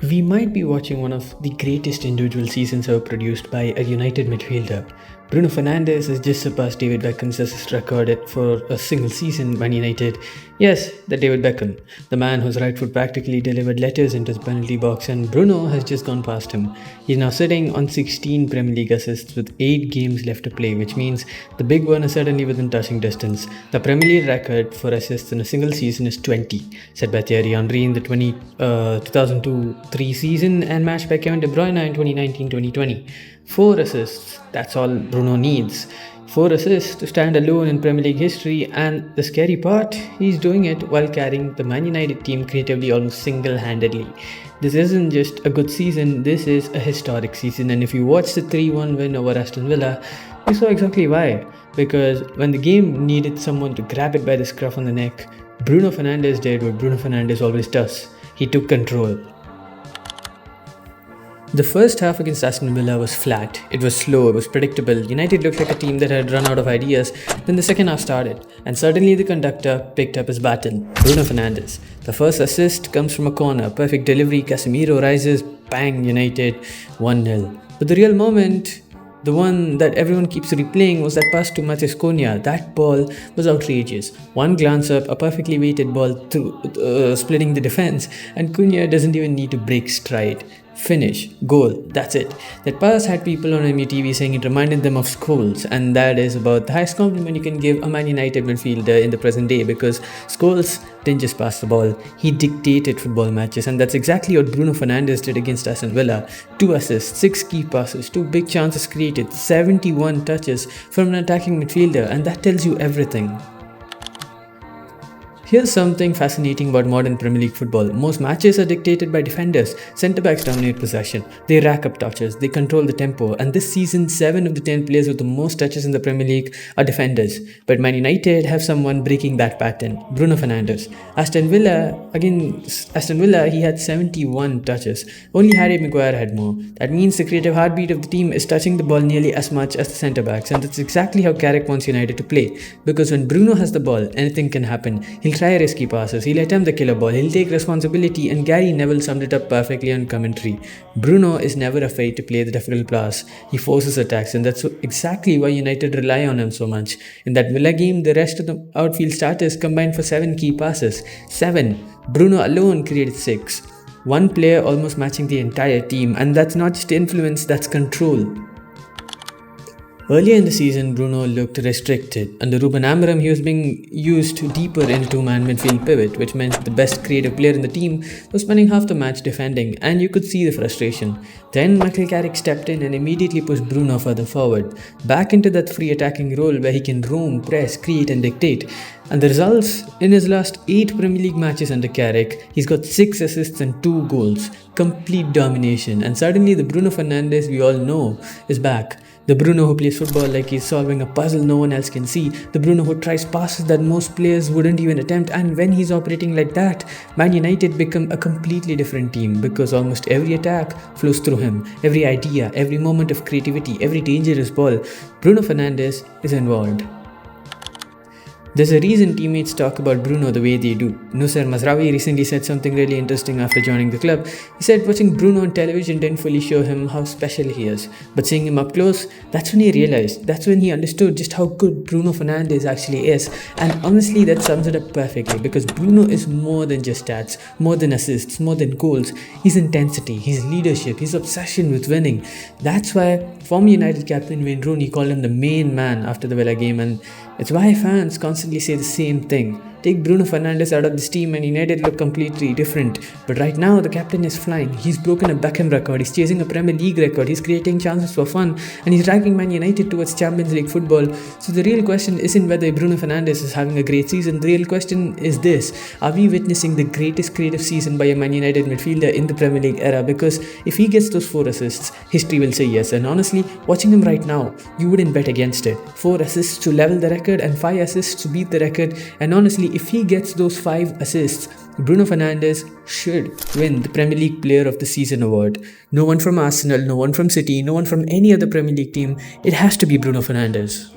We might be watching one of the greatest individual seasons ever produced by a United midfielder. Bruno Fernandes has just surpassed David Beckham's assist record for a single season Man United. Yes, the David Beckham, the man whose right foot practically delivered letters into the penalty box, and Bruno has just gone past him. He's now sitting on 16 Premier League assists with 8 games left to play, which means the big one is certainly within touching distance. The Premier League record for assists in a single season is 20, set by Thierry Henry in the 2002-3 season and matched by Kevin De Bruyne in 2019-2020. 4 assists, that's all Bruno needs. 4 assists to stand alone in Premier League history, and the scary part, he's doing it while carrying the Man United team creatively almost single-handedly. This isn't just a good season, this is a historic season, and if you watch the 3-1 win over Aston Villa, you saw exactly why. Because when the game needed someone to grab it by the scruff on the neck, Bruno Fernandes did what Bruno Fernandes always does. He took control. The first half against Aston Villa was flat. It was slow, it was predictable. United looked like a team that had run out of ideas. Then the second half started, and suddenly the conductor picked up his baton, Bruno Fernandes. The first assist comes from a corner, perfect delivery, Casemiro rises, bang, United 1-0. But the real moment, the one that everyone keeps replaying, was that pass to Matheus Cunha. That ball was outrageous. One glance up, a perfectly weighted ball through, splitting the defense, and Cunha doesn't even need to break stride. Finish, goal, that's it. That pass had people on MUTV saying it reminded them of Scholes, and that is about the highest compliment you can give a Man United midfielder in the present day, because Scholes didn't just pass the ball, he dictated football matches, and that's exactly what Bruno Fernandes did against Aston Villa. 2 assists, 6 key passes, 2 big chances created, 71 touches from an attacking midfielder, and that tells you everything. Here's something fascinating about modern Premier League football. Most matches are dictated by defenders. Centre-backs dominate possession. They rack up touches. They control the tempo. And this season, 7 of the 10 players with the most touches in the Premier League are defenders. But Man United have someone breaking that pattern. Bruno Fernandes. Aston Villa, he had 71 touches. Only Harry Maguire had more. That means the creative heartbeat of the team is touching the ball nearly as much as the centre-backs. And that's exactly how Carrick wants United to play. Because when Bruno has the ball, anything can happen. He'll try risky passes, he'll attempt the killer ball, he'll take responsibility, and Gary Neville summed it up perfectly on commentary. Bruno is never afraid to play the difficult pass. He forces attacks, and that's exactly why United rely on him so much. In that Villa game, the rest of the outfield starters combined for 7 key passes. 7. Bruno alone created 6. One player almost matching the entire team, and that's not just influence, that's control. Earlier in the season, Bruno looked restricted. Under Ruben Amorim, he was being used deeper in a 2-man midfield pivot, which meant the best creative player in the team was spending half the match defending, and you could see the frustration. Then Michael Carrick stepped in and immediately pushed Bruno further forward, back into that free attacking role where he can roam, press, create and dictate. And the results, in his last 8 Premier League matches under Carrick, he's got 6 assists and 2 goals. Complete domination. And suddenly the Bruno Fernandes we all know is back. The Bruno who plays football like he's solving a puzzle no one else can see. The Bruno who tries passes that most players wouldn't even attempt. And when he's operating like that, Man United become a completely different team, because almost every attack flows through him. Every idea, every moment of creativity, every dangerous ball, Bruno Fernandes is involved. There's a reason teammates talk about Bruno the way they do. Nusser Mazraoui recently said something really interesting after joining the club. He said watching Bruno on television didn't fully show him how special he is. But seeing him up close, that's when he realized. That's when he understood just how good Bruno Fernandes actually is. And honestly, that sums it up perfectly, because Bruno is more than just stats, more than assists, more than goals. His intensity, his leadership, his obsession with winning. That's why former United captain Wayne Rooney called him the main man after the Villa game, and it's why fans constantly say the same thing. Take Bruno Fernandes out of this team and United look completely different. But right now, the captain is flying. He's broken a Beckham record. He's chasing a Premier League record. He's creating chances for fun. And he's dragging Man United towards Champions League football. So the real question isn't whether Bruno Fernandes is having a great season. The real question is this. Are we witnessing the greatest creative season by a Man United midfielder in the Premier League era? Because if he gets those 4 assists, history will say yes. And honestly, watching him right now, you wouldn't bet against it. 4 assists to level the record and 5 assists to beat the record. And honestly, if he gets those 5 assists, Bruno Fernandes should win the Premier League Player of the Season award. No one from Arsenal, no one from City, no one from any other Premier League team. It has to be Bruno Fernandes.